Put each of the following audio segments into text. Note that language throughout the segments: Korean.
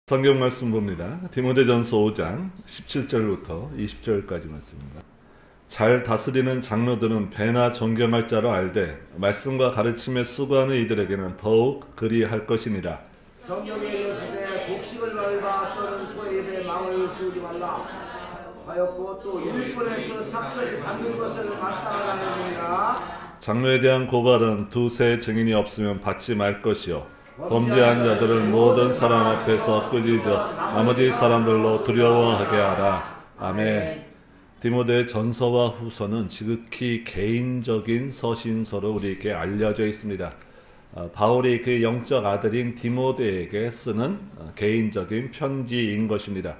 성경 말씀 봅니다. 디모데전서 5장 17절부터 20절까지 말씀입니다. 잘 다스리는 장로들은 배나 존경할 자로 알되 말씀과 가르침에 수고하는 이들에게는 더욱 그리할 것이니라. 성경에 이르시되 곡식을 말바 또는 소의 입에 망을 씌우지 말라 하였고 또 일꾼의 그 삭슬 받는 것을 마땅하다 하느니라. 장로에 대한 고발은 두세 증인이 없으면 받지 말 것이요 범죄한 자들을 모든 사람 앞에서 끄지져 나머지 사람들로 두려워하게 하라. 아멘. 디모데 전서와 후서는 지극히 개인적인 서신서로 우리에게 알려져 있습니다. 바울이 그 영적 아들인 디모데에게 쓰는 개인적인 편지인 것입니다.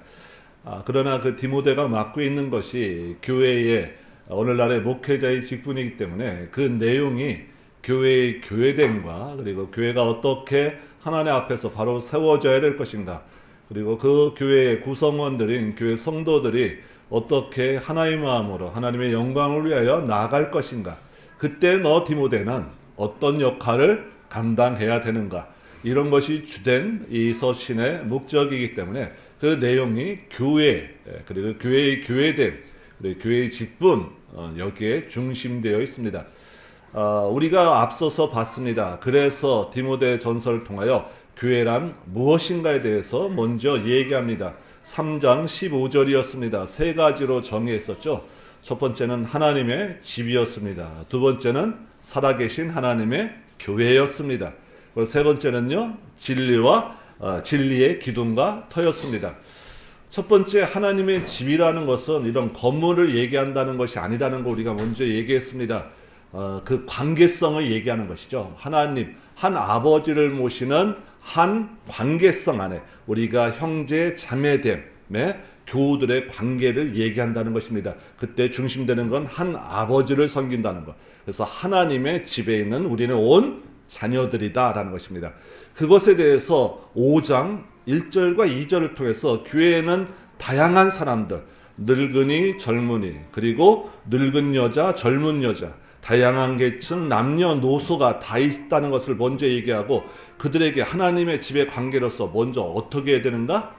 그러나 그 디모데가 맡고 있는 것이 교회의 오늘날의 목회자의 직분이기 때문에 그 내용이 교회의 교회됨과 그리고 교회가 어떻게 하나님 앞에서 바로 세워져야 될 것인가, 그리고 그 교회의 구성원들인 교회 성도들이 어떻게 하나의 마음으로 하나님의 영광을 위하여 나아갈 것인가, 그때 너 디모데는 어떤 역할을 감당해야 되는가, 이런 것이 주된 이 서신의 목적이기 때문에 그 내용이 교회, 그리고 교회의 교회됨, 그리고 교회의 직분, 여기에 중심되어 있습니다. 우리가 앞서서 봤습니다. 그래서 디모데 전서를 통하여 교회란 무엇인가에 대해서 먼저 얘기합니다. 3장 15절이었습니다. 세 가지로 정의했었죠. 첫 번째는 하나님의 집이었습니다. 두 번째는 살아계신 하나님의 교회였습니다. 그리고 세 번째는요, 진리의 기둥과 터였습니다. 첫 번째 하나님의 집이라는 것은 이런 건물을 얘기한다는 것이 아니라는 거 우리가 먼저 얘기했습니다. 그 관계성을 얘기하는 것이죠. 하나님, 한 아버지를 모시는 한 관계성 안에 우리가 형제 자매됨의 교우들의 관계를 얘기한다는 것입니다. 그때 중심되는 건 한 아버지를 섬긴다는 것. 그래서 하나님의 집에 있는 우리는 온 자녀들이다라는 것입니다. 그것에 대해서 5장 1절과 2절을 통해서 교회에는 다양한 사람들, 늙은이, 젊은이, 그리고 늙은 여자, 젊은 여자, 다양한 계층, 남녀노소가 다 있다는 것을 먼저 얘기하고, 그들에게 하나님의 집의 관계로서 먼저 어떻게 해야 되는가?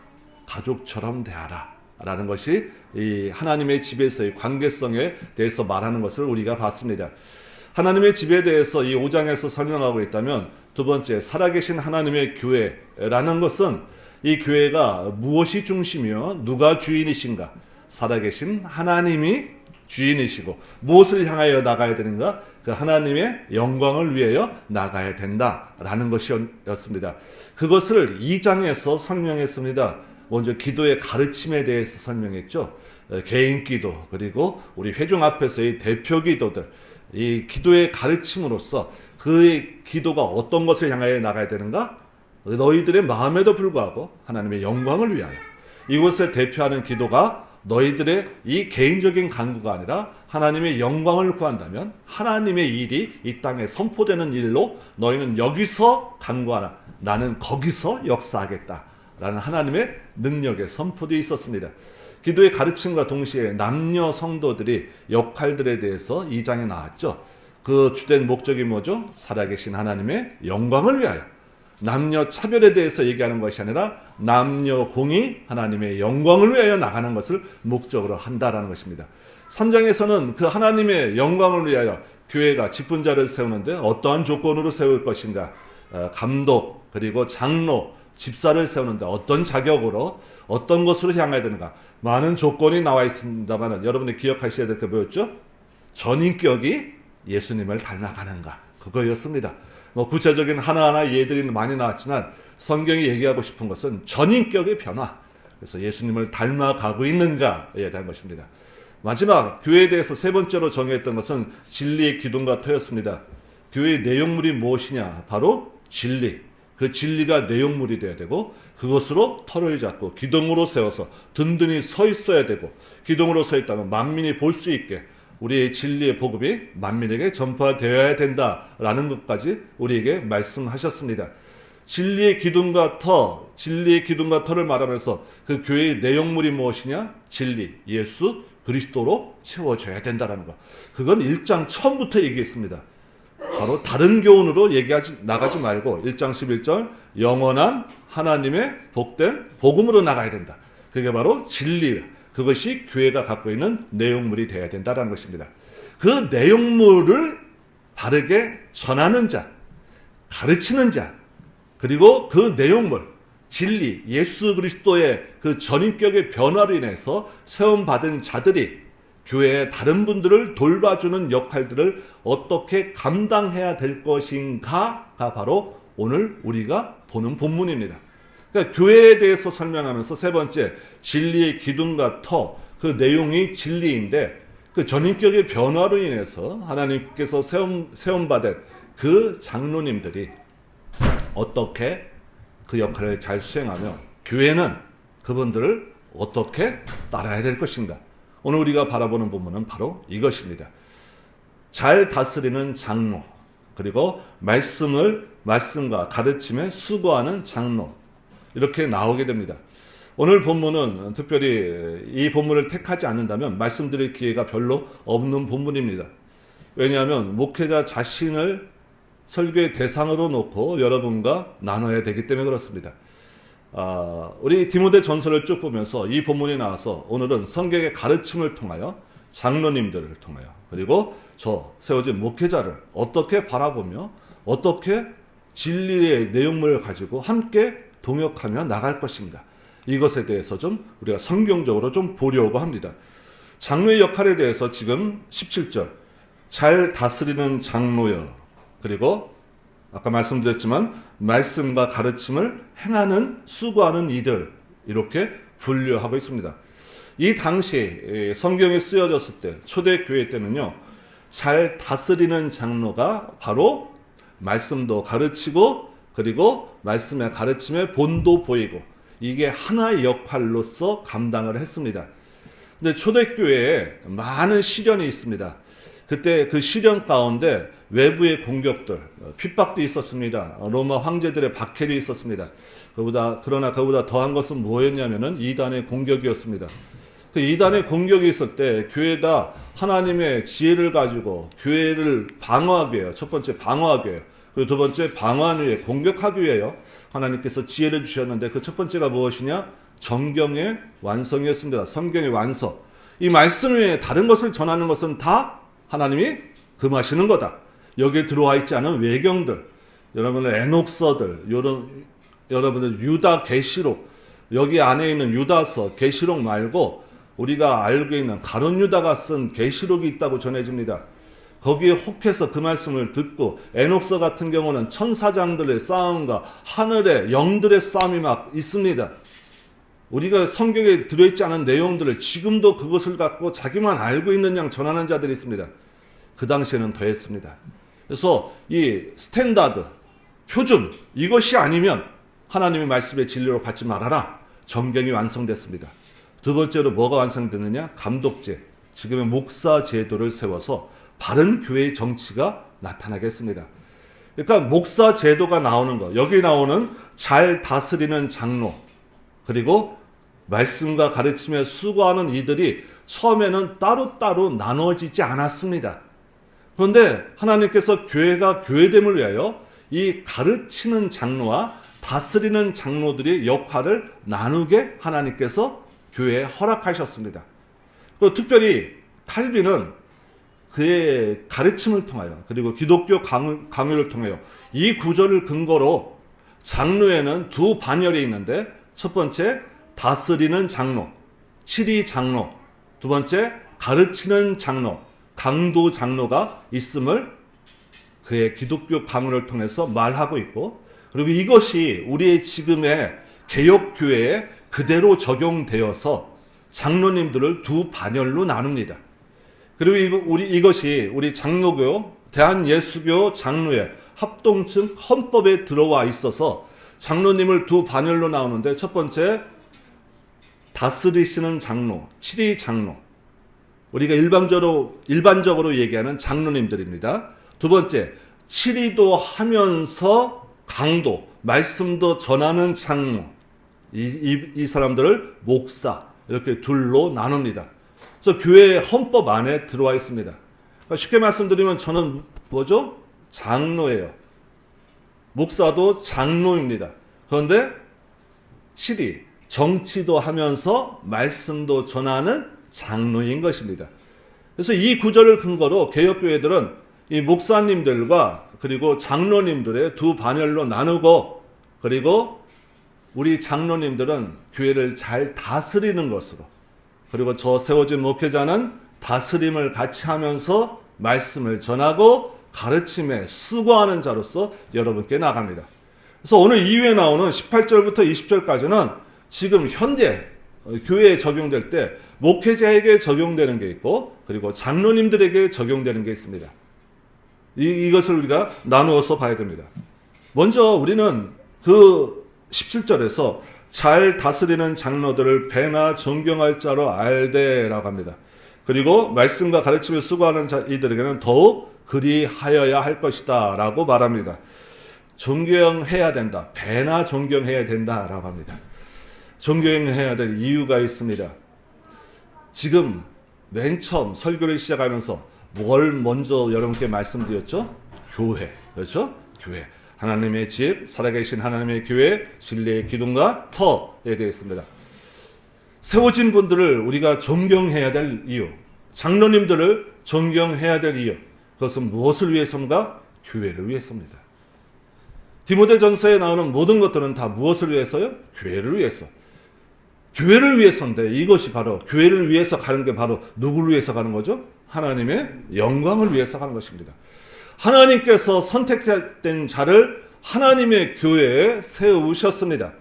가족처럼 대하라 라는 것이 이 하나님의 집에서의 관계성에 대해서 말하는 것을 우리가 봤습니다. 하나님의 집에 대해서 이 5장에서 설명하고 있다면, 두 번째 살아계신 하나님의 교회라는 것은 이 교회가 무엇이 중심이요? 누가 주인이신가? 살아계신 하나님이 주인이시고 무엇을 향하여 나가야 되는가? 그 하나님의 영광을 위하여 나가야 된다라는 것이었습니다. 그것을 2장에서 설명했습니다. 먼저 기도의 가르침에 대해서 설명했죠. 개인 기도, 그리고 우리 회중 앞에서의 대표 기도들, 이 기도의 가르침으로써 그의 기도가 어떤 것을 향하여 나가야 되는가? 너희들의 마음에도 불구하고 하나님의 영광을 위하여, 이것을 대표하는 기도가 너희들의 이 개인적인 간구가 아니라 하나님의 영광을 구한다면 하나님의 일이 이 땅에 선포되는 일로 너희는 여기서 간구하라, 나는 거기서 역사하겠다라는 하나님의 능력의 선포도 있었습니다. 기도의 가르침과 동시에 남녀 성도들이 역할들에 대해서 2장에 나왔죠. 그 주된 목적이 뭐죠? 살아계신 하나님의 영광을 위하여, 남녀 차별에 대해서 얘기하는 것이 아니라 남녀 공이 하나님의 영광을 위하여 나가는 것을 목적으로 한다라는 것입니다. 3장에서는 그 하나님의 영광을 위하여 교회가 직분자를 세우는데 어떠한 조건으로 세울 것인가, 감독, 그리고 장로, 집사를 세우는데 어떤 자격으로, 어떤 것으로 향해야 되는가, 많은 조건이 나와 있습니다만 여러분이 기억하셔야 될 게 뭐였죠? 전인격이 예수님을 닮아가는가, 그거였습니다. 구체적인 하나하나 예들이 많이 나왔지만 성경이 얘기하고 싶은 것은 전인격의 변화, 그래서 예수님을 닮아가고 있는가에 대한 것입니다. 마지막 교회에 대해서 세 번째로 정했던 것은 진리의 기둥과 터였습니다. 교회의 내용물이 무엇이냐? 바로 진리. 그 진리가 내용물이 되어야 되고, 그것으로 터를 잡고 기둥으로 세워서 든든히 서 있어야 되고, 기둥으로 서 있다면 만민이 볼 수 있게 우리의 진리의 복음이 만민에게 전파되어야 된다라는 것까지 우리에게 말씀하셨습니다. 진리의 기둥과 터를 말하면서 그 교회의 내용물이 무엇이냐? 진리, 예수 그리스도로 채워져야 된다는 것. 그건 1장 처음부터 얘기했습니다. 바로 다른 교훈으로 나가지 말고 1장 11절 영원한 하나님의 복된 복음으로 나가야 된다. 그게 바로 진리, 그것이 교회가 갖고 있는 내용물이 되어야 된다는 것입니다. 그 내용물을 바르게 전하는 자, 가르치는 자, 그리고 그 내용물, 진리, 예수 그리스도의 그 전인격의 변화로 인해서 세움받은 자들이 교회의 다른 분들을 돌봐주는 역할들을 어떻게 감당해야 될 것인가가 바로 오늘 우리가 보는 본문입니다. 그러니까 교회에 대해서 설명하면서 세 번째, 진리의 기둥과 터, 그 내용이 진리인데 그 전인격의 변화로 인해서 하나님께서 세움받은 그 장로님들이 어떻게 그 역할을 잘 수행하며 교회는 그분들을 어떻게 따라야 될 것인가. 오늘 우리가 바라보는 부분은 바로 이것입니다. 잘 다스리는 장로, 그리고 말씀과 가르침에 수고하는 장로, 이렇게 나오게 됩니다. 오늘 본문은 특별히 이 본문을 택하지 않는다면 말씀드릴 기회가 별로 없는 본문입니다. 왜냐하면 목회자 자신을 설교의 대상으로 놓고 여러분과 나눠야 되기 때문에 그렇습니다. 우리 디모데 전서를 쭉 보면서 이 본문이 나와서 오늘은 성경의 가르침을 통하여 장로님들을 통하여 그리고 저 세워진 목회자를 어떻게 바라보며 어떻게 진리의 내용물을 가지고 함께 동역하며 나갈 것인가, 이것에 대해서 좀 우리가 성경적으로 좀 보려고 합니다. 장로의 역할에 대해서 지금 17절 잘 다스리는 장로여, 그리고 아까 말씀드렸지만 말씀과 가르침을 행하는 수고하는 이들, 이렇게 분류하고 있습니다. 이 당시 성경에 쓰여졌을 때 초대교회 때는요, 잘 다스리는 장로가 바로 말씀도 가르치고 그리고 말씀의 가르침에 본도 보이고, 이게 하나의 역할로서 감당을 했습니다. 근데 초대교회에 많은 시련이 있습니다. 그때 그 시련 가운데 외부의 공격들, 핍박도 있었습니다. 로마 황제들의 박해도 있었습니다. 그러나 그보다 더한 것은 뭐였냐면은 이단의 공격이었습니다. 그 이단의 공격이 있을 때 교회가 하나님의 지혜를 가지고 교회를 방어하기 위해요. 첫 번째 방어하기 위해요. 그리고 두 번째 방어하기 위해, 공격하기 위해요. 하나님께서 지혜를 주셨는데 그 첫 번째가 무엇이냐? 정경의 완성이었습니다. 성경의 완성. 이 말씀 외에 다른 것을 전하는 것은 다 하나님이 금하시는 거다. 여기에 들어와 있지 않은 외경들, 여러분의 에녹서들, 여러분들 유다 계시록, 여기 안에 있는 유다서 계시록 말고 우리가 알고 있는 가룟 유다가 쓴 계시록이 있다고 전해집니다. 거기에 혹해서 그 말씀을 듣고, 에녹서 같은 경우는 천사장들의 싸움과 하늘의 영들의 싸움이 막 있습니다. 우리가 성경에 들어있지 않은 내용들을 지금도 그것을 갖고 자기만 알고 있는 양 전하는 자들이 있습니다. 그 당시에는 더했습니다. 그래서 이 스탠다드, 표준, 이것이 아니면 하나님의 말씀의 진리로 받지 말아라. 정경이 완성됐습니다. 두 번째로 뭐가 완성됐느냐? 감독제, 지금의 목사 제도를 세워서 바른 교회의 정치가 나타나겠습니다. 그러니까 목사 제도가 나오는 것, 여기 나오는 잘 다스리는 장로, 그리고 말씀과 가르침에 수고하는 이들이 처음에는 따로따로 나눠지지 않았습니다. 그런데 하나님께서 교회가 교회됨을 위하여 이 가르치는 장로와 다스리는 장로들의 역할을 나누게 하나님께서 교회에 허락하셨습니다. 또 특별히 칼빈은 그의 가르침을 통하여 그리고 기독교 강요를 통하여 이 구절을 근거로 장로에는 두 반열이 있는데, 첫 번째 다스리는 장로, 치리 장로, 두 번째 가르치는 장로, 강도 장로가 있음을 그의 기독교 강요를 통해서 말하고 있고, 그리고 이것이 우리의 지금의 개혁교회에 그대로 적용되어서 장로님들을 두 반열로 나눕니다. 그리고 이것이 우리 장로교, 대한예수교 장로의 합동층 헌법에 들어와 있어서 장로님을 두 반열로 나오는데, 첫 번째 다스리시는 장로, 치리 장로, 우리가 일반적으로 얘기하는 장로님들입니다. 두 번째, 치리도 하면서 강도, 말씀도 전하는 장로, 이 사람들을 목사, 이렇게 둘로 나눕니다. 그래서 교회의 헌법 안에 들어와 있습니다. 그러니까 쉽게 말씀드리면 저는 뭐죠? 장로예요. 목사도 장로입니다. 그런데 7위 정치도 하면서 말씀도 전하는 장로인 것입니다. 그래서 이 구절을 근거로 개혁교회들은 이 목사님들과 그리고 장로님들의 두 반열로 나누고, 그리고 우리 장로님들은 교회를 잘 다스리는 것으로, 그리고 저 세워진 목회자는 다스림을 같이 하면서 말씀을 전하고 가르침에 수고하는 자로서 여러분께 나갑니다. 그래서 오늘 2회에 나오는 18절부터 20절까지는 지금 현재 교회에 적용될 때 목회자에게 적용되는 게 있고, 그리고 장로님들에게 적용되는 게 있습니다. 이것을 우리가 나누어서 봐야 됩니다. 먼저 우리는 그 17절에서 잘 다스리는 장로들을 배나 존경할 자로 알되라고 합니다. 그리고 말씀과 가르침을 수고하는 이들에게는 더욱 그리하여야 할 것이다 라고 말합니다. 존경해야 된다. 배나 존경해야 된다 라고 합니다. 존경해야 될 이유가 있습니다. 지금 맨 처음 설교를 시작하면서 뭘 먼저 여러분께 말씀드렸죠? 교회. 그렇죠? 교회. 하나님의 집, 살아계신 하나님의 교회, 진리의 기둥과 터에 되어 있습니다. 세워진 분들을 우리가 존경해야 될 이유, 장로님들을 존경해야 될 이유, 그것은 무엇을 위해서인가? 교회를 위해서입니다. 디모데전서에 나오는 모든 것들은 다 무엇을 위해서요? 교회를 위해서. 교회를 위해서인데, 이것이 바로 교회를 위해서 가는 게 바로 누구를 위해서 가는 거죠? 하나님의 영광을 위해서 가는 것입니다. 하나님께서 선택된 자를 하나님의 교회에 세우셨습니다.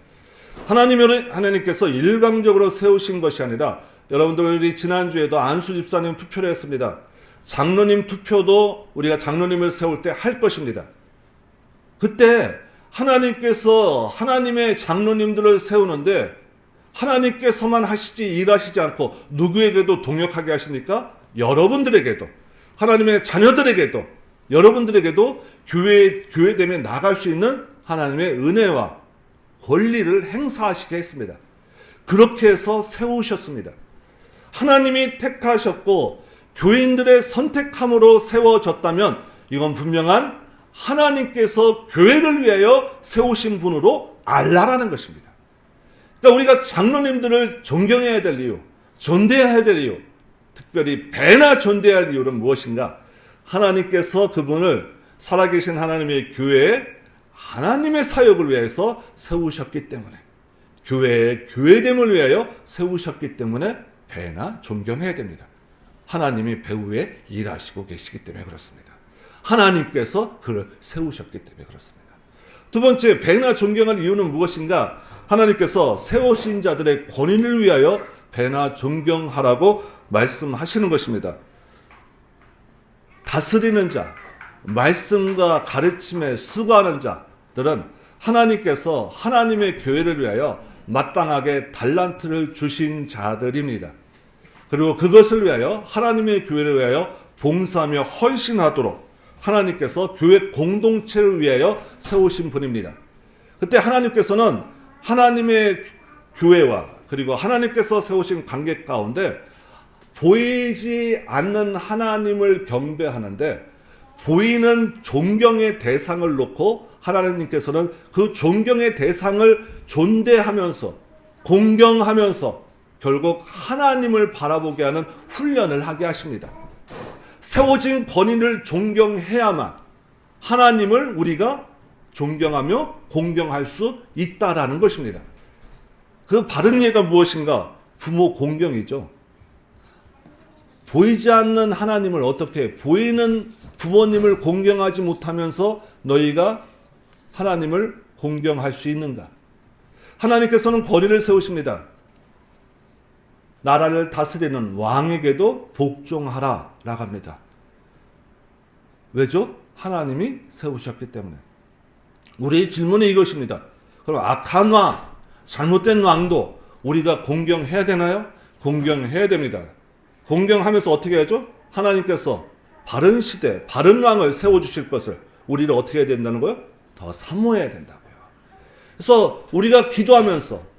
하나님께서 일방적으로 세우신 것이 아니라, 여러분들이 지난주에도 안수 집사님 투표를 했습니다. 장로님 투표도 우리가 장로님을 세울 때 할 것입니다. 그때 하나님께서 하나님의 장로님들을 세우는데 하나님께서만 일하시지 않고 누구에게도 동역하게 하십니까? 여러분들에게도, 하나님의 자녀들에게도, 여러분들에게도 교회됨에 나갈 수 있는 하나님의 은혜와 권리를 행사하시게 했습니다. 그렇게 해서 세우셨습니다. 하나님이 택하셨고 교인들의 선택함으로 세워졌다면 이건 분명한 하나님께서 교회를 위하여 세우신 분으로 알라라는 것입니다. 그러니까 우리가 장로님들을 존경해야 될 이유, 존대해야 될 이유, 특별히 배나 존대해야 할 이유는 무엇인가? 하나님께서 그분을 살아계신 하나님의 교회에 하나님의 사역을 위해서 세우셨기 때문에, 교회의 교회됨을 위하여 세우셨기 때문에 배나 존경해야 됩니다. 하나님이 배후에 일하시고 계시기 때문에 그렇습니다. 하나님께서 그를 세우셨기 때문에 그렇습니다. 두 번째, 배나 존경할 이유는 무엇인가? 하나님께서 세우신 자들의 권위를 위하여 배나 존경하라고 말씀하시는 것입니다. 다스리는 자, 말씀과 가르침에 수고하는 자들은 하나님께서 하나님의 교회를 위하여 마땅하게 달란트를 주신 자들입니다. 그리고 그것을 위하여 하나님의 교회를 위하여 봉사하며 헌신하도록 하나님께서 교회 공동체를 위하여 세우신 분입니다. 그때 하나님께서는 하나님의 교회와 그리고 하나님께서 세우신 관계 가운데 보이지 않는 하나님을 경배하는데 보이는 존경의 대상을 놓고 하나님께서는 그 존경의 대상을 존대하면서 공경하면서 결국 하나님을 바라보게 하는 훈련을 하게 하십니다. 세워진 권위를 존경해야만 하나님을 우리가 존경하며 공경할 수 있다라는 것입니다. 그 바른 예가 무엇인가? 부모 공경이죠. 보이지 않는 하나님을 어떻게, 보이는 부모님을 공경하지 못하면서 너희가 하나님을 공경할 수 있는가? 하나님께서는 권위를 세우십니다. 나라를 다스리는 왕에게도 복종하라 라고 합니다. 왜죠? 하나님이 세우셨기 때문에. 우리의 질문은 이것입니다. 그럼 악한 왕, 잘못된 왕도 우리가 공경해야 되나요? 공경해야 됩니다. 공경하면서 어떻게 하죠? 하나님께서 바른 시대, 바른 왕을 세워주실 것을 우리를 어떻게 해야 된다는 거예요? 더 사모해야 된다고요. 그래서 우리가 기도하면서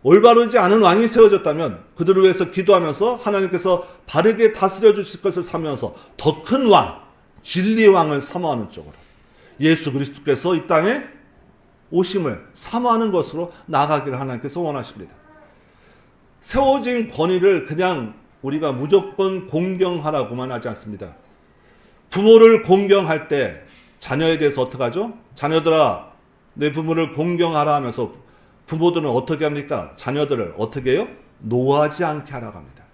올바르지 않은 왕이 세워졌다면 그들을 위해서 기도하면서 하나님께서 바르게 다스려 주실 것을 사면서 더 큰 왕, 진리의 왕을 사모하는 쪽으로, 예수 그리스도께서 이 땅에 오심을 사모하는 것으로 나아가기를 하나님께서 원하십니다. 세워진 권위를 그냥 우리가 무조건 공경하라고만 하지 않습니다. 부모를 공경할 때 자녀에 대해서 어떻게 하죠? 자녀들아 내 부모를 공경하라 하면서 부모들은 어떻게 합니까? 자녀들을 어떻게 해요? 노하지 않게 하라고 합니다.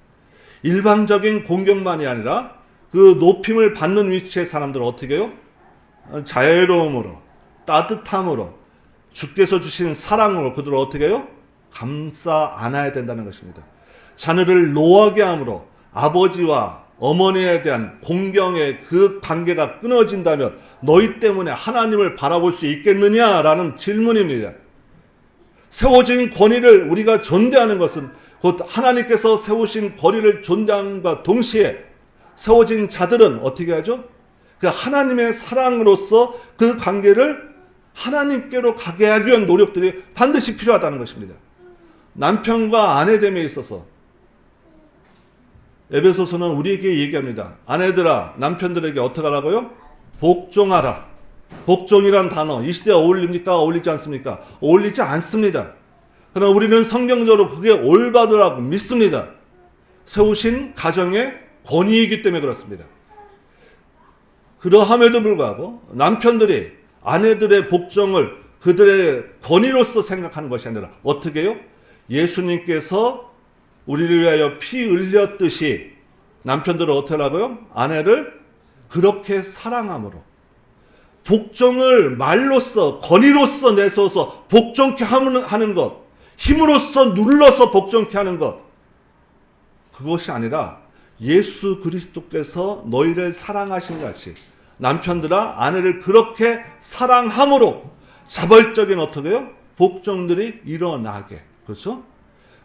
일방적인 공경만이 아니라 그 높임을 받는 위치의 사람들은 어떻게 해요? 자애로움으로, 따뜻함으로, 주께서 주신 사랑으로 그들을 어떻게 해요? 감싸 안아야 된다는 것입니다. 자녀를 노하게 함으로 아버지와 어머니에 대한 공경의 그 관계가 끊어진다면 너희 때문에 하나님을 바라볼 수 있겠느냐라는 질문입니다. 세워진 권위를 우리가 존대하는 것은 곧 하나님께서 세우신 권위를 존대함과 동시에 세워진 자들은 어떻게 하죠? 그 하나님의 사랑으로서 그 관계를 하나님께로 가게 하기 위한 노력들이 반드시 필요하다는 것입니다. 남편과 아내됨에 있어서 에베소서는 우리에게 얘기합니다. 아내들아 남편들에게 어떻게 하라고요? 복종하라. 복종이란 단어 이 시대에 어울립니까? 어울리지 않습니까? 어울리지 않습니다. 그러나 우리는 성경적으로 그게 올바르라고 믿습니다. 세우신 가정의 권위이기 때문에 그렇습니다. 그러함에도 불구하고 남편들이 아내들의 복종을 그들의 권위로서 생각하는 것이 아니라 어떻게 해요? 예수님께서 우리를 위하여 피 흘렸듯이 남편들은 어떻게 하라고요? 아내를 그렇게 사랑함으로 복종을 말로써 권위로써 내세워서 복종케 하는 것, 힘으로써 눌러서 복종케 하는 것, 그것이 아니라 예수 그리스도께서 너희를 사랑하신 같이 남편들아 아내를 그렇게 사랑함으로 자발적인 어떻게 해요? 복종들이 일어나게. 그렇죠?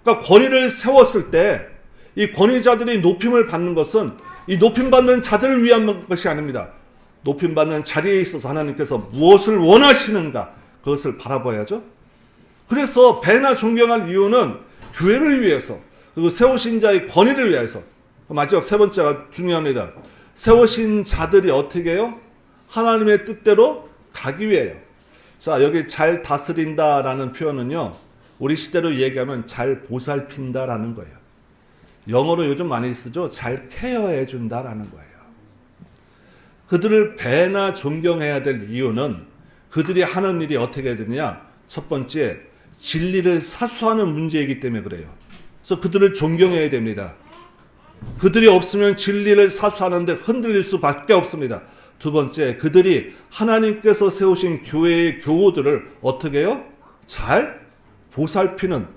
그러니까 권위를 세웠을 때 이 권위자들이 높임을 받는 것은 이 높임받는 자들을 위한 것이 아닙니다. 높임받는 자리에 있어서 하나님께서 무엇을 원하시는가 그것을 바라봐야죠. 그래서 배나 존경할 이유는 교회를 위해서 그리고 세우신 자의 권위를 위해서. 마지막 세 번째가 중요합니다. 세우신 자들이 어떻게 해요? 하나님의 뜻대로 가기 위해요. 자, 여기 잘 다스린다라는 표현은요, 우리 시대로 얘기하면 잘 보살핀다라는 거예요. 영어로 요즘 많이 쓰죠. 잘 케어해 준다라는 거예요. 그들을 배나 존경해야 될 이유는 그들이 하는 일이 어떻게 되느냐? 첫 번째, 진리를 사수하는 문제이기 때문에 그래요. 그래서 그들을 존경해야 됩니다. 그들이 없으면 진리를 사수하는데 흔들릴 수밖에 없습니다. 두 번째, 그들이 하나님께서 세우신 교회의 교우들을 어떻게 해요? 잘 보살피는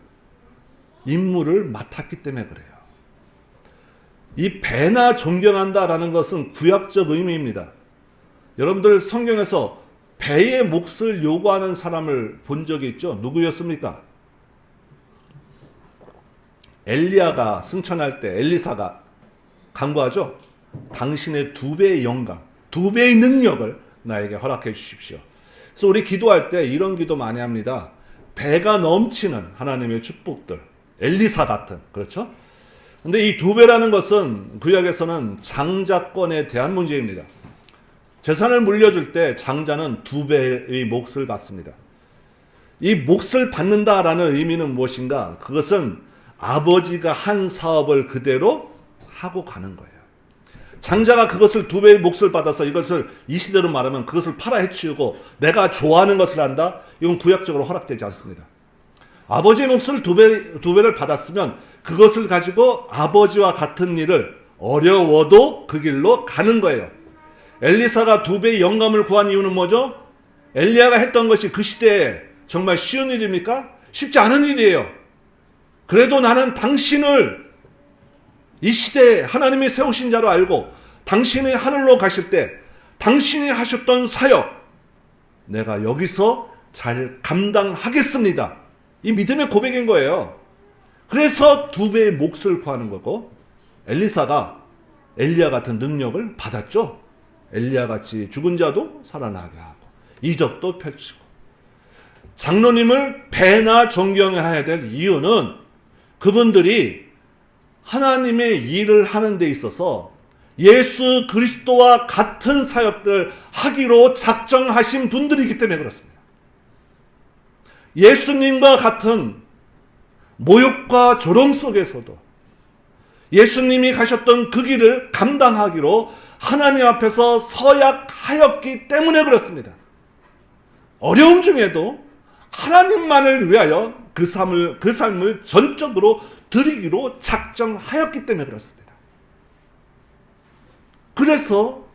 임무를 맡았기 때문에 그래요. 이 배나 존경한다라는 것은 구약적 의미입니다. 여러분들 성경에서 배의 몫을 요구하는 사람을 본 적이 있죠? 누구였습니까? 엘리야가 승천할 때 엘리사가 간구하죠. 당신의 2배의 영광, 2배의 능력을 나에게 허락해 주십시오. 그래서 우리 기도할 때 이런 기도 많이 합니다. 배가 넘치는 하나님의 축복들, 엘리사 같은, 그렇죠? 근데 이 2배라는 것은 구약에서는 장자권에 대한 문제입니다. 재산을 물려줄 때 장자는 2배의 몫을 받습니다. 이 몫을 받는다라는 의미는 무엇인가? 그것은 아버지가 한 사업을 그대로 하고 가는 거예요. 장자가 그것을 2배의 몫을 받아서 이것을 이 시대로 말하면 그것을 팔아 해치우고 내가 좋아하는 것을 한다? 이건 구약적으로 허락되지 않습니다. 아버지의 몫을 2배를 받았으면 그것을 가지고 아버지와 같은 일을 어려워도 그 길로 가는 거예요. 엘리사가 2배의 영감을 구한 이유는 뭐죠? 엘리야가 했던 것이 그 시대에 정말 쉬운 일입니까? 쉽지 않은 일이에요. 그래도 나는 당신을 이 시대에 하나님이 세우신 자로 알고 당신이 하늘로 가실 때 당신이 하셨던 사역 내가 여기서 잘 감당하겠습니다. 이 믿음의 고백인 거예요. 그래서 2배의 몫을 구하는 거고 엘리사가 엘리야 같은 능력을 받았죠. 엘리야 같이 죽은 자도 살아나게 하고 이적도 펼치고 장로님을 배나 존경해야 될 이유는 그분들이 하나님의 일을 하는 데 있어서 예수 그리스도와 같은 사역들을 하기로 작정하신 분들이기 때문에 그렇습니다. 예수님과 같은 모욕과 조롱 속에서도 예수님이 가셨던 그 길을 감당하기로 하나님 앞에서 서약하였기 때문에 그렇습니다. 어려움 중에도 하나님만을 위하여 그 삶을 전적으로 드리기로 작정하였기 때문에 그렇습니다. 그래서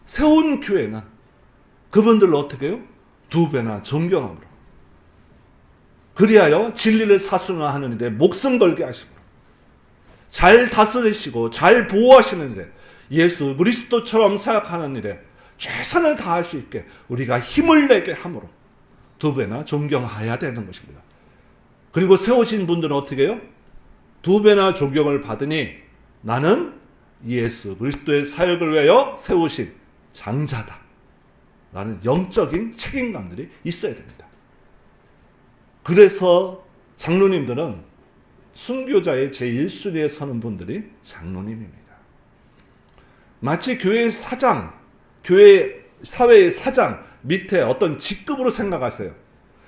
세운 교회는 그분들을 어떻게 해요? 두 배나 존경함으로, 그리하여 진리를 사순화하는 일에 목숨 걸게 하심으로, 잘 다스리시고 잘 보호하시는 일에, 예수 그리스도처럼 사역하는 일에 최선을 다할 수 있게 우리가 힘을 내게 함으로 두 배나 존경해야 되는 것입니다. 그리고 세우신 분들은 어떻게 해요? 두 배나 존경을 받으니 나는 예수 그리스도의 사역을 위하여 세우신 장자다 라는 영적인 책임감들이 있어야 됩니다. 그래서 장로님들은 순교자의 제1순위에 서는 분들이 장로님입니다. 마치 교회의 사장, 교회 사회의 사장 밑에 어떤 직급으로 생각하세요.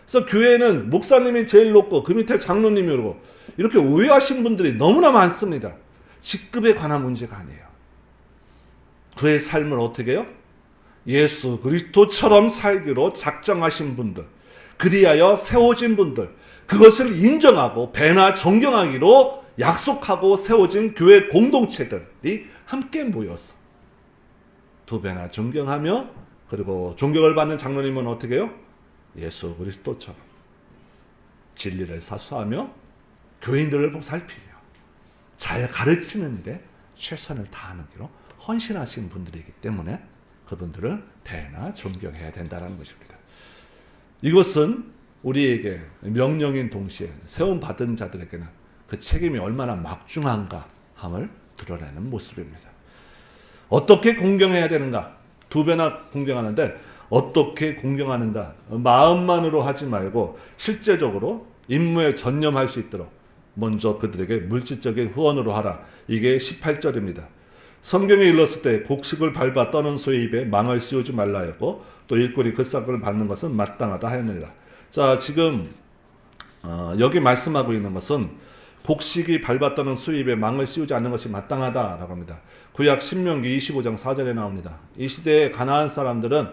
그래서 교회는 목사님이 제일 높고 그 밑에 장로님이 오르고 이렇게 오해하신 분들이 너무나 많습니다. 직급에 관한 문제가 아니에요. 그의 삶을 어떻게 해요? 예수 그리스도처럼 살기로 작정하신 분들, 그리하여 세워진 분들, 그것을 인정하고 배나 존경하기로 약속하고 세워진 교회 공동체들이 함께 모여서 두 배나 존경하며, 그리고 존경을 받는 장로님은 어떻게 해요? 예수 그리스도처럼 진리를 사수하며 교인들을 보살피며 잘 가르치는 일에 최선을 다하는 길로 헌신하신 분들이기 때문에 그분들을 배나 존경해야 된다는 것입니다. 이것은 우리에게 명령인 동시에 세움받은 자들에게는 그 책임이 얼마나 막중한가 함을 드러내는 모습입니다. 어떻게 공경해야 되는가? 두 배나 공경하는데 어떻게 공경하는가? 마음만으로 하지 말고 실제적으로 임무에 전념할 수 있도록 먼저 그들에게 물질적인 후원으로 하라. 이게 18절입니다. 성경에 일렀을 때 곡식을 밟아 떠는 소의 입에 망을 씌우지 말라 하였고 또 일꾼이 그 싹을 받는 것은 마땅하다 하였느니라. 자, 지금 여기 말씀하고 있는 것은 곡식이 밟아 떠는 소의 입에 망을 씌우지 않는 것이 마땅하다라고 합니다. 구약 신명기 25장 4절에 나옵니다. 이 시대의 가나안 사람들은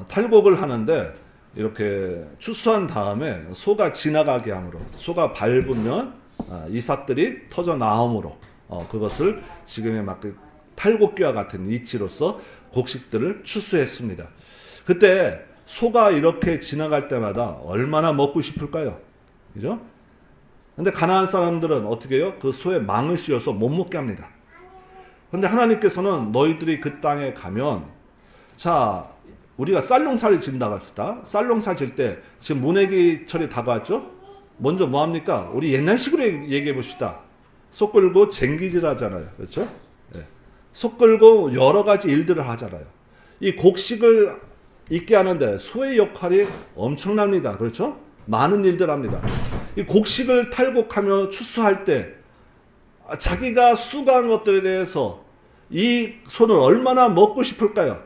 탈곡을 하는데 이렇게 추수한 다음에 소가 지나가게 함으로, 소가 밟으면 이삭들이 터져 나옴으로 그것을 지금의 막 탈곡기와 같은 이치로서 곡식들을 추수했습니다. 그때 소가 이렇게 지나갈 때마다 얼마나 먹고 싶을까요? 그죠? 근데 가나안 사람들은 어떻게 해요? 그 소에 망을 씌워서 못 먹게 합니다. 그런데 하나님께서는 너희들이 그 땅에 가면, 자, 우리가 쌀농사를 짓는다고 합시다. 쌀농사 질 때 지금 모내기철이 다가왔죠? 먼저 뭐 합니까? 우리 옛날식으로 얘기해 봅시다. 소 끌고 쟁기질 하잖아요. 그렇죠? 네. 소 끌고 여러 가지 일들을 하잖아요. 이 곡식을 있게 하는데 소의 역할이 엄청납니다. 그렇죠? 많은 일들 합니다. 이 곡식을 탈곡하며 추수할 때 자기가 수고한 것들에 대해서 이 소는 얼마나 먹고 싶을까요?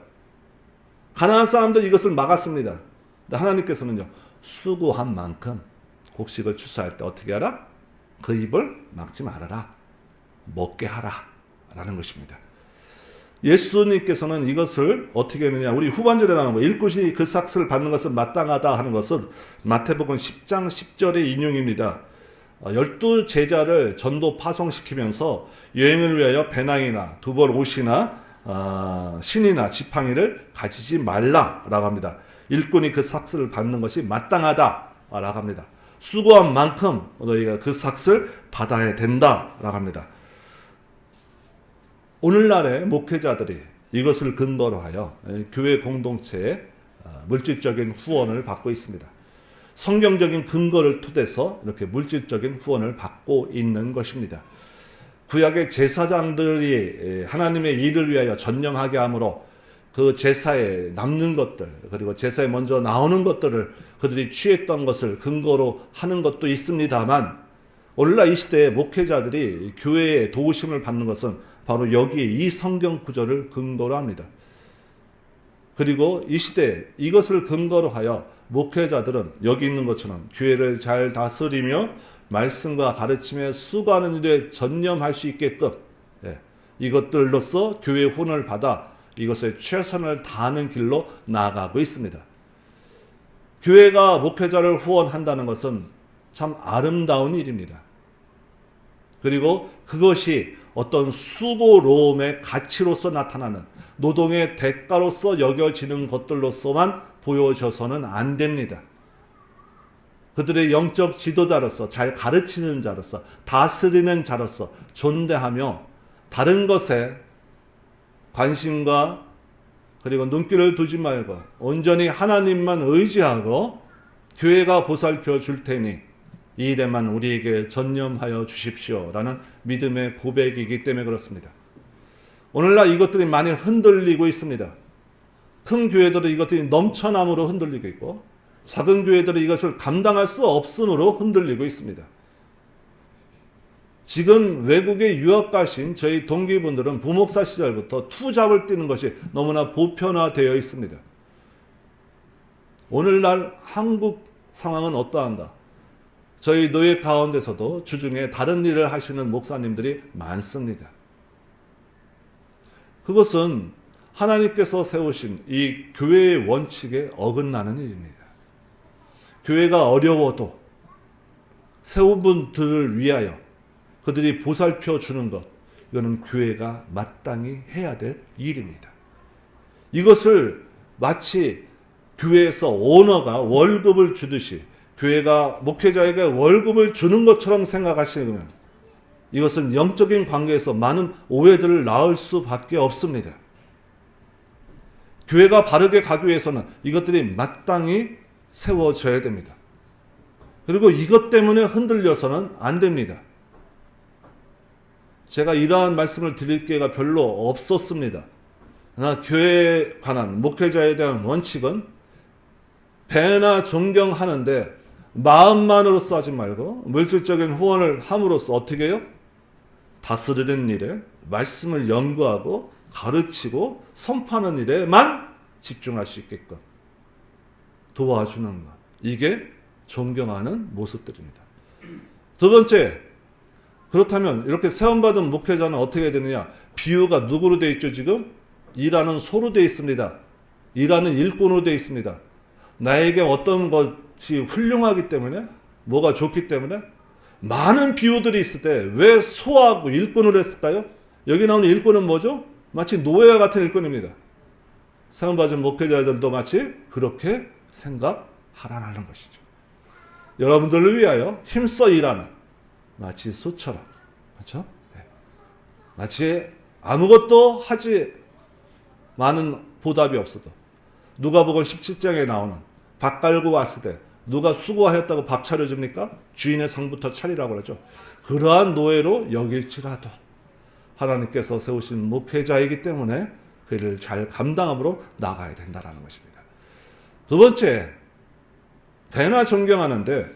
가나안 사람들 이것을 막았습니다. 근데 하나님께서는요, 수고한 만큼 곡식을 추수할 때 어떻게 하라? 그 입을 막지 말아라. 먹게 하라. 라는 것입니다. 예수님께서는 이것을 어떻게 했느냐? 우리 후반절에 나온 거, 일꾼이 그 삭슬을 받는 것은 마땅하다 하는 것은 마태복음 10장 10절의 인용입니다. 12 제자를 전도 파송시키면서 여행을 위하여 배낭이나 두벌 옷이나 신이나 지팡이를 가지지 말라라고 합니다. 일꾼이 그 삭슬을 받는 것이 마땅하다라고 합니다. 수고한 만큼 너희가 그 삭슬 받아야 된다라고 합니다. 오늘날의 목회자들이 이것을 근거로 하여 교회 공동체에 물질적인 후원을 받고 있습니다. 성경적인 근거를 토대서 이렇게 물질적인 후원을 받고 있는 것입니다. 구약의 제사장들이 하나님의 일을 위하여 전념하게 하므로 그 제사에 남는 것들, 그리고 제사에 먼저 나오는 것들을 그들이 취했던 것을 근거로 하는 것도 있습니다만, 오늘날 이 시대의 목회자들이 교회의 도우심을 받는 것은 바로 여기에 이 성경 구절을 근거로 합니다. 그리고 이 시대에 이것을 근거로 하여 목회자들은 여기 있는 것처럼 교회를 잘 다스리며 말씀과 가르침에 수고하는 일에 전념할 수 있게끔 이것들로서 교회의 후원을 받아 이것에 최선을 다하는 길로 나아가고 있습니다. 교회가 목회자를 후원한다는 것은 참 아름다운 일입니다. 그리고 그것이 어떤 수고로움의 가치로서 나타나는 노동의 대가로서 여겨지는 것들로서만 보여져서는 안 됩니다. 그들의 영적 지도자로서 잘 가르치는 자로서 다스리는 자로서 존대하며 다른 것에 관심과 그리고 눈길을 두지 말고 온전히 하나님만 의지하고 교회가 보살펴 줄 테니 이 일에만 우리에게 전념하여 주십시오 라는 믿음의 고백이기 때문에 그렇습니다. 오늘날 이것들이 많이 흔들리고 있습니다. 큰 교회들은 이것들이 넘쳐남으로 흔들리고 있고 작은 교회들은 이것을 감당할 수 없음으로 흔들리고 있습니다. 지금 외국에 유학 가신 저희 동기분들은 부목사 시절부터 투잡을 뛰는 것이 너무나 보편화되어 있습니다. 오늘날 한국 상황은 어떠한가? 저희 노예 가운데서도 주중에 다른 일을 하시는 목사님들이 많습니다. 그것은 하나님께서 세우신 이 교회의 원칙에 어긋나는 일입니다. 교회가 어려워도 세운 분들을 위하여 그들이 보살펴 주는 것, 이거는 교회가 마땅히 해야 될 일입니다. 이것을 마치 교회에서 오너가 월급을 주듯이 교회가 목회자에게 월급을 주는 것처럼 생각하시면 이것은 영적인 관계에서 많은 오해들을 낳을 수밖에 없습니다. 교회가 바르게 가기 위해서는 이것들이 마땅히 세워져야 됩니다. 그리고 이것 때문에 흔들려서는 안 됩니다. 제가 이러한 말씀을 드릴 기회가 별로 없었습니다. 그러나 교회에 관한 목회자에 대한 원칙은 배나 존경하는데 마음만으로써 하지 말고 물질적인 후원을 함으로써 어떻게 해요? 다스리는 일에 말씀을 연구하고 가르치고 선포하는 일에만 집중할 수 있게끔 도와주는 것. 이게 존경하는 모습들입니다. 두 번째, 그렇다면 이렇게 세움받은 목회자는 어떻게 되느냐? 비유가 누구로 되어 있죠 지금? 일하는 소로 되어 있습니다. 일하는 일꾼으로 되어 있습니다. 나에게 어떤 것이 훌륭하기 때문에 뭐가 좋기 때문에 많은 비유들이 있을 때 왜 소하고 일꾼을 했을까요? 여기 나오는 일꾼은 뭐죠? 마치 노예와 같은 일꾼입니다. 세움받은 목회자들도 마치 그렇게 생각하라는 것이죠. 여러분들을 위하여 힘써 일하는 마치 소처럼, 그렇죠? 네. 마치 아무것도 하지 많은 보답이 없어도 누가복음 17장에 나오는 밥 깔고 왔을 때 누가 수고하였다고 밥 차려줍니까? 주인의 상부터 차리라고 그러죠. 그러한 노예로 여길지라도 하나님께서 세우신 목회자이기 때문에 그 일을 잘 감당함으로 나가야 된다는 것입니다. 두 번째, 배나 존경하는데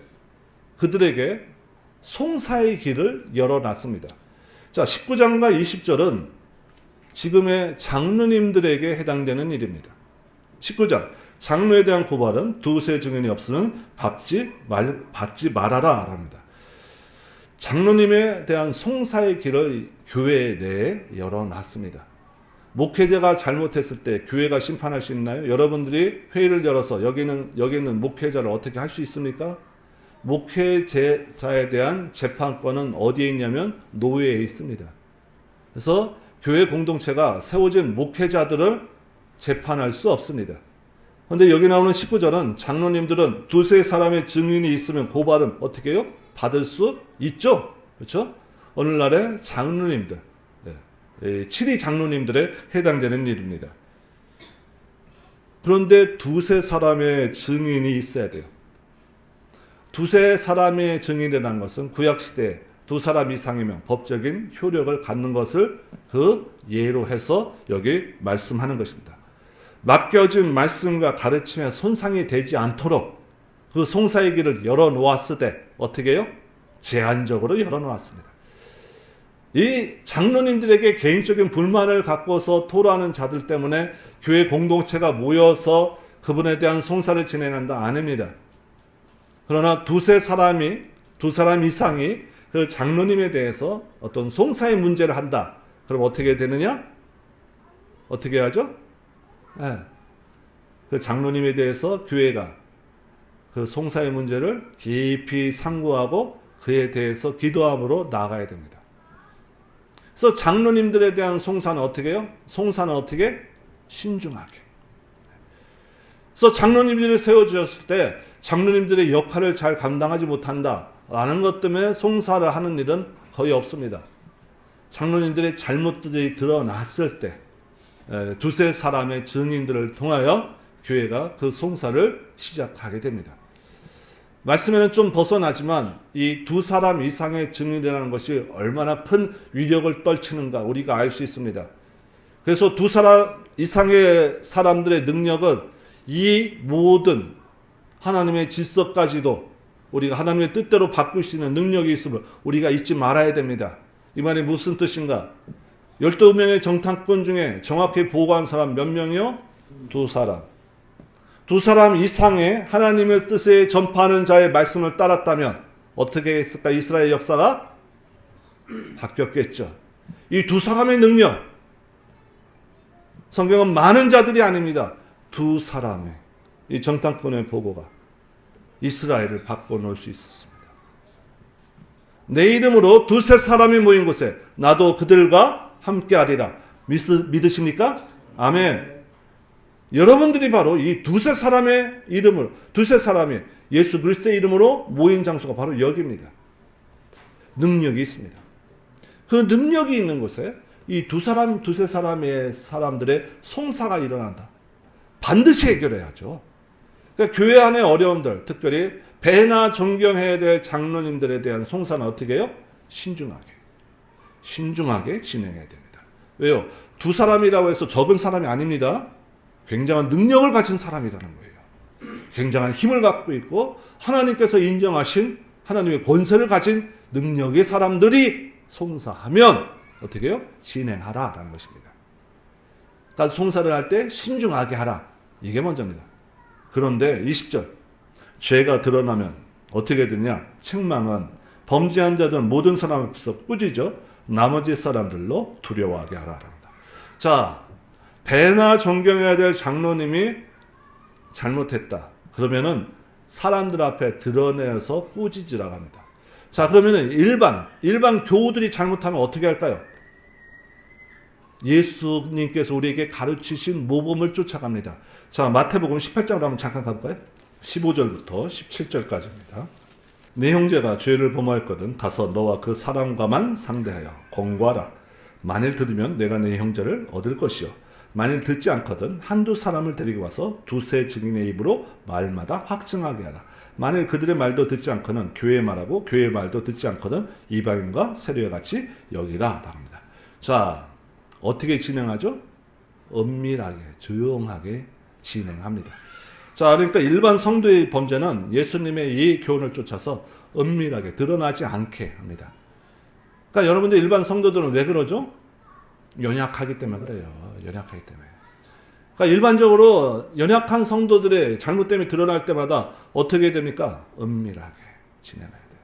그들에게 송사의 길을 열어놨습니다. 자, 19장과 20절은 지금의 장로님들에게 해당되는 일입니다. 19장, 장로에 대한 고발은 두세 증인이 없으면 받지 말아라 합니다. 장로님에 대한 송사의 길을 교회 내에 열어놨습니다. 목회자가 잘못했을 때 교회가 심판할 수 있나요? 여러분들이 회의를 열어서 여기 있는 목회자를 어떻게 할 수 있습니까? 목회자에 대한 재판권은 어디에 있냐면 노예에 있습니다. 그래서 교회 공동체가 세워진 목회자들을 재판할 수 없습니다. 그런데 여기 나오는 19절은 장로님들은 두세 사람의 증인이 있으면 고발은 어떻게 해요? 받을 수 있죠. 그렇죠? 오늘날의 장로님들, 7위 장로님들에 해당되는 일입니다. 그런데 두세 사람의 증인이 있어야 돼요. 두세 사람의 증인이라는 것은 구약시대에 두 사람 이상이면 법적인 효력을 갖는 것을 그 예로 해서 여기 말씀하는 것입니다. 맡겨진 말씀과 가르침에 손상이 되지 않도록 그 송사의 길을 열어놓았을 때 어떻게 해요? 제한적으로 열어놓았습니다. 이 장로님들에게 개인적인 불만을 갖고서 토로하는 자들 때문에 교회 공동체가 모여서 그분에 대한 송사를 진행한다? 아닙니다. 그러나 두 사람 이상이 그 장로님에 대해서 어떤 송사의 문제를 한다. 그럼 어떻게 되느냐? 어떻게 하죠? 네. 그 장로님에 대해서 교회가 그 송사의 문제를 깊이 상고하고 그에 대해서 기도함으로 나아가야 됩니다. 그래서 장로님들에 대한 송사는 어떻게 해요? 송사는 어떻게? 신중하게. 그래서 장로님들을 세워주었을 때 장로님들의 역할을 잘 감당하지 못한다라는 것 때문에 송사를 하는 일은 거의 없습니다. 장로님들의 잘못들이 드러났을 때 두세 사람의 증인들을 통하여 교회가 그 송사를 시작하게 됩니다. 말씀에는 좀 벗어나지만 이 두 사람 이상의 증인이라는 것이 얼마나 큰 위력을 떨치는가 우리가 알 수 있습니다. 그래서 두 사람 이상의 사람들의 능력은 이 모든 하나님의 질서까지도 우리가 하나님의 뜻대로 바꿀 수 있는 능력이 있음을 우리가 잊지 말아야 됩니다. 이 말이 무슨 뜻인가? 12명의 정탐꾼 중에 정확히 보고한 사람 몇 명이요? 두 사람. 두 사람 이상의 하나님의 뜻에 전파하는 자의 말씀을 따랐다면 어떻게 했을까? 이스라엘 역사가 바뀌었겠죠. 이 두 사람의 능력, 성경은 많은 자들이 아닙니다. 두 사람의 이 정탐꾼의 보고가 이스라엘을 바꿔놓을 수 있었습니다. 내 이름으로 두세 사람이 모인 곳에 나도 그들과 함께하리라. 믿으십니까? 아멘. 여러분들이 바로 이 두세 사람의 이름으로, 두세 사람의 예수 그리스도의 이름으로 모인 장소가 바로 여기입니다. 능력이 있습니다. 그 능력이 있는 곳에 이 두세 사람의 사람들의 송사가 일어난다. 반드시 해결해야죠. 그러니까 교회 안의 어려움들, 특별히 배나 존경해야 될 장로님들에 대한 송사는 어떻게 해요? 신중하게 진행해야 됩니다. 왜요? 두 사람이라고 해서 적은 사람이 아닙니다. 굉장한 능력을 가진 사람이라는 거예요. 굉장한 힘을 갖고 있고 하나님께서 인정하신 하나님의 권세를 가진 능력의 사람들이 송사하면 어떻게 해요? 진행하라라는 것입니다. 그러니까 송사를 할 때 신중하게 하라. 이게 먼저입니다. 그런데 20절 죄가 드러나면 어떻게 되냐? 책망은 범죄한 자들은 모든 사람 앞에서 꾸짖어 나머지 사람들로 두려워하게 하라랍니다. 자, 배나 존경해야 될 장로님이 잘못했다. 그러면은 사람들 앞에 드러내서 꾸짖으라고 합니다. 자, 그러면은 일반 교우들이 잘못하면 어떻게 할까요? 예수님께서 우리에게 가르치신 모범을 쫓아갑니다. 자, 마태복음 18장으로 한번 잠깐 가볼까요? 15절부터 17절까지입니다. 네 형제가 죄를 범하였거든 가서 너와 그 사람과만 상대하여 공고하라. 만일 들으면 내가 네 형제를 얻을 것이요 만일 듣지 않거든 한두 사람을 데리고 와서 두세 증인의 입으로 말마다 확증하게 하라. 만일 그들의 말도 듣지 않거든 교회의 말하고 교회의 말도 듣지 않거든 이방인과 세례와 같이 여기라 합니다. 자, 어떻게 진행하죠? 은밀하게 조용하게 진행합니다. 자, 그러니까 일반 성도의 범죄는 예수님의 이 교훈을 쫓아서 은밀하게 드러나지 않게 합니다. 그러니까 여러분들 일반 성도들은 왜 그러죠? 연약하기 때문에 그래요. 연약하기 때문에. 그러니까 일반적으로 연약한 성도들의 잘못됨이 드러날 때마다 어떻게 됩니까? 은밀하게 진행해야 돼요.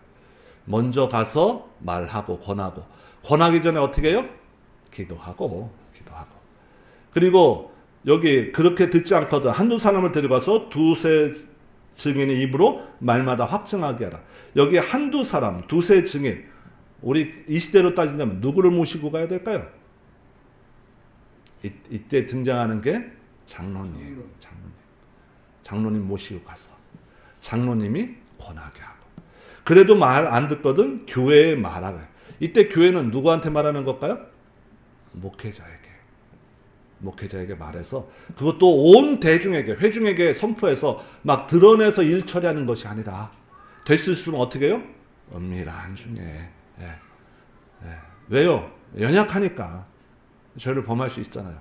먼저 가서 말하고 권하기 전에 어떻게 해요? 기도하고. 그리고 여기 그렇게 듣지 않거든 한두 사람을 데려가서 두세 증인의 입으로 말마다 확증하게 하라. 여기 한두 사람, 두세 증인, 우리 이 시대로 따진다면 누구를 모시고 가야 될까요? 이때 등장하는 게 장로님. 장로님 모시고 가서 장로님이 권하게 하고. 그래도 말 안 듣거든 교회에 말하래. 이때 교회는 누구한테 말하는 걸까요? 목회자에게 말해서 그것도 온 대중에게 회중에게 선포해서 막 드러내서 일 처리하는 것이 아니라 될 수 있으면 어떻게 해요? 은밀한 중에. 왜요? 연약하니까 죄를 범할 수 있잖아요.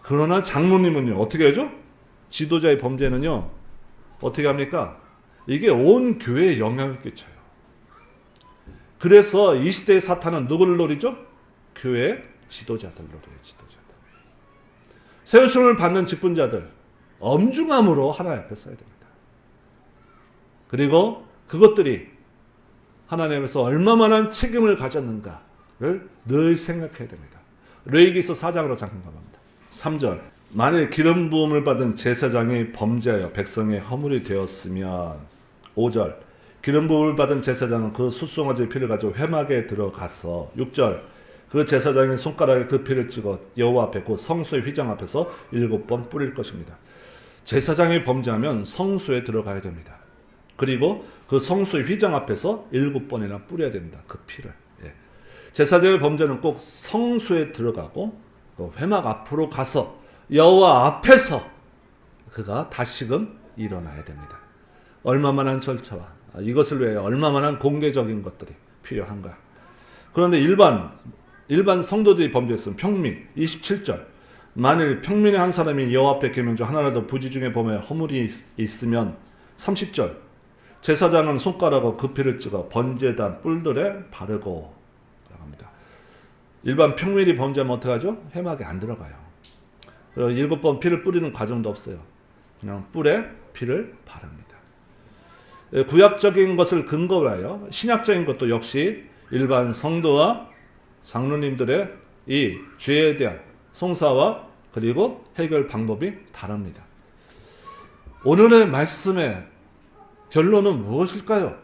그러나 장로님은요 어떻게 하죠? 지도자의 범죄는요 어떻게 합니까? 이게 온 교회에 영향을 끼쳐요. 그래서 이 시대의 사탄은 누구를 노리죠? 교회 지도자들로 그래요. 지도자들. 세우심을 받는 직분자들 엄중함으로 하나님 앞에 서야 됩니다. 그리고 그것들이 하나님에서 얼마만한 책임을 가졌는가를 늘 생각해야 됩니다. 레위기서 4장으로 잠깐 가봅니다. 3절 만일 기름 부음을 받은 제사장이 범죄하여 백성의 허물이 되었으면 5절 기름 부음을 받은 제사장은 그 숫송아지의 피를 가지고 회막에 들어가서 6절 그 제사장의 손가락에 그 피를 찍어 여호와 앞에 곧 성소의 휘장 앞에서 7번 뿌릴 것입니다. 제사장이 범죄하면 성소에 들어가야 됩니다. 그리고 그 성소의 휘장 앞에서 7번이나 뿌려야 됩니다. 그 피를. 예. 제사장의 범죄는 꼭 성소에 들어가고 그 회막 앞으로 가서 여호와 앞에서 그가 다시금 일어나야 됩니다. 얼마만한 절차와 이것을 위해 얼마만한 공개적인 것들이 필요한가. 그런데 일반 성도들이 범죄했으면 평민 27절 만일 평민의 한 사람이 여호와 앞에 계명 중 하나라도 부지 중에 범하여 허물이 있으면 30절 제사장은 손가락으로 그 피를 찍어 번제단 뿔들에 바르고 합니다. 일반 평민이 범죄하면 어떻게 하죠? 회막에 안 들어가요. 7번 피를 뿌리는 과정도 없어요. 그냥 뿔에 피를 바릅니다. 구약적인 것을 근거로 하여 신약적인 것도 역시 일반 성도와 장로님들의 이 죄에 대한 송사와 그리고 해결 방법이 다릅니다. 오늘의 말씀의 결론은 무엇일까요?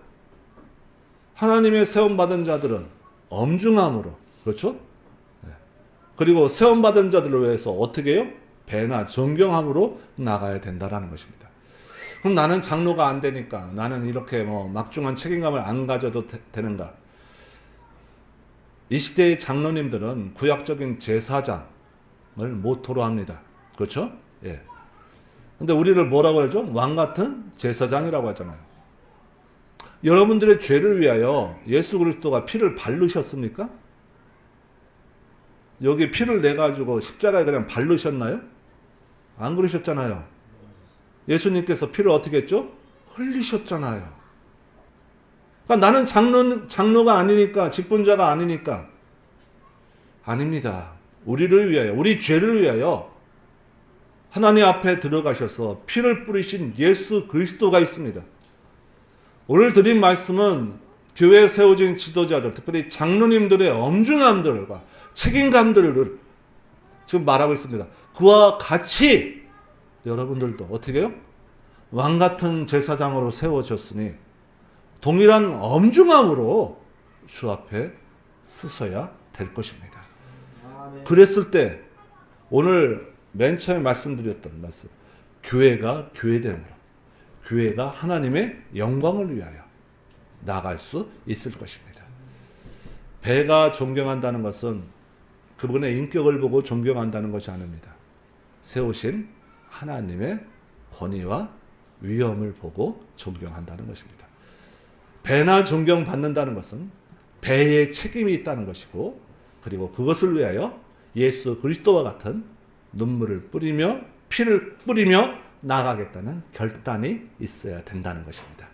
하나님의 세움받은 자들은 엄중함으로, 그렇죠? 그리고 세움받은 자들을 위해서 어떻게 해요? 배나 존경함으로 나가야 된다라는 것입니다. 그럼 나는 장로가 안 되니까 나는 이렇게 막중한 책임감을 안 가져도 되는가? 이 시대의 장로님들은 구약적인 제사장을 모토로 합니다. 그렇죠? 예. 근데 우리를 뭐라고 하죠? 왕 같은 제사장이라고 하잖아요. 여러분들의 죄를 위하여 예수 그리스도가 피를 바르셨습니까? 여기 피를 내가지고 십자가에 그냥 바르셨나요? 안 그러셨잖아요. 예수님께서 피를 어떻게 했죠? 흘리셨잖아요. 그러니까 나는 장로가 아니니까, 직분자가 아니니까. 아닙니다. 우리를 위하여, 우리 죄를 위하여 하나님 앞에 들어가셔서 피를 뿌리신 예수 그리스도가 있습니다. 오늘 드린 말씀은 교회에 세워진 지도자들, 특별히 장로님들의 엄중함들과 책임감들을 지금 말하고 있습니다. 그와 같이 여러분들도 어떻게 해요? 왕 같은 제사장으로 세워졌으니 동일한 엄중함으로 주 앞에 서서야 될 것입니다. 그랬을 때 오늘 맨 처음에 말씀드렸던 말씀, 교회가 교회됨으로 교회가 하나님의 영광을 위하여 나갈 수 있을 것입니다. 배가 존경한다는 것은 그분의 인격을 보고 존경한다는 것이 아닙니다. 세우신 하나님의 권위와 위엄을 보고 존경한다는 것입니다. 배나 존경받는다는 것은 배에 책임이 있다는 것이고, 그리고 그것을 위하여 예수 그리스도와 같은 눈물을 뿌리며 피를 뿌리며 나가겠다는 결단이 있어야 된다는 것입니다.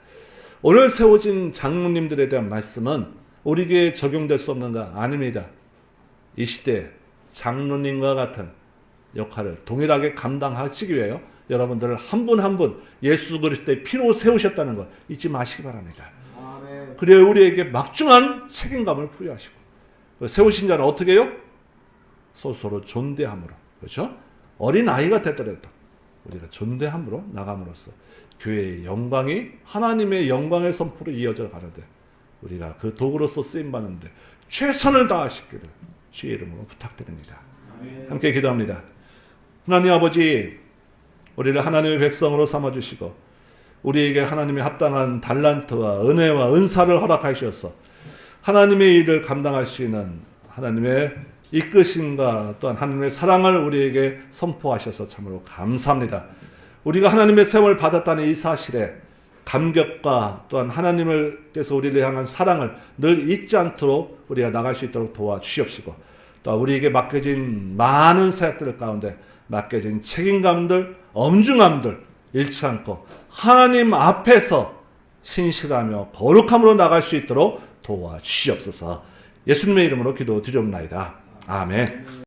오늘 세워진 장로님들에 대한 말씀은 우리 교회에 적용될 수 없는가? 아닙니다. 이 시대에 장로님과 같은 역할을 동일하게 감당하시기 위하여 여러분들을 한 분 한 분 예수 그리스도의 피로 세우셨다는 것 잊지 마시기 바랍니다. 아멘. 그래야 우리에게 막중한 책임감을 부여하시고, 세우신 자는 어떻게 해요? 서로 존대함으로, 그렇죠? 어린 아이가 되더라도 우리가 존대함으로 나감으로써 교회의 영광이 하나님의 영광의 선포로 이어져 가는데 우리가 그 도구로서 쓰임 받는데 최선을 다하시기를 주의 이름으로 부탁드립니다. 함께 기도합니다. 하나님 아버지, 우리를 하나님의 백성으로 삼아주시고 우리에게 하나님의 합당한 달란트와 은혜와 은사를 허락하셔서 하나님의 일을 감당할 수 있는 하나님의 이끄심과 또한 하나님의 사랑을 우리에게 선포하셔서 참으로 감사합니다. 우리가 하나님의 세움을 받았다는 이 사실에 감격과 또한 하나님께서 우리를 향한 사랑을 늘 잊지 않도록 우리가 나갈 수 있도록 도와주시옵시고, 또 우리에게 맡겨진 많은 사역들 가운데 맡겨진 책임감들, 엄중함들 잃지 않고 하나님 앞에서 신실하며 거룩함으로 나갈 수 있도록 도와주시옵소서. 예수님의 이름으로 기도드리옵나이다. 아멘.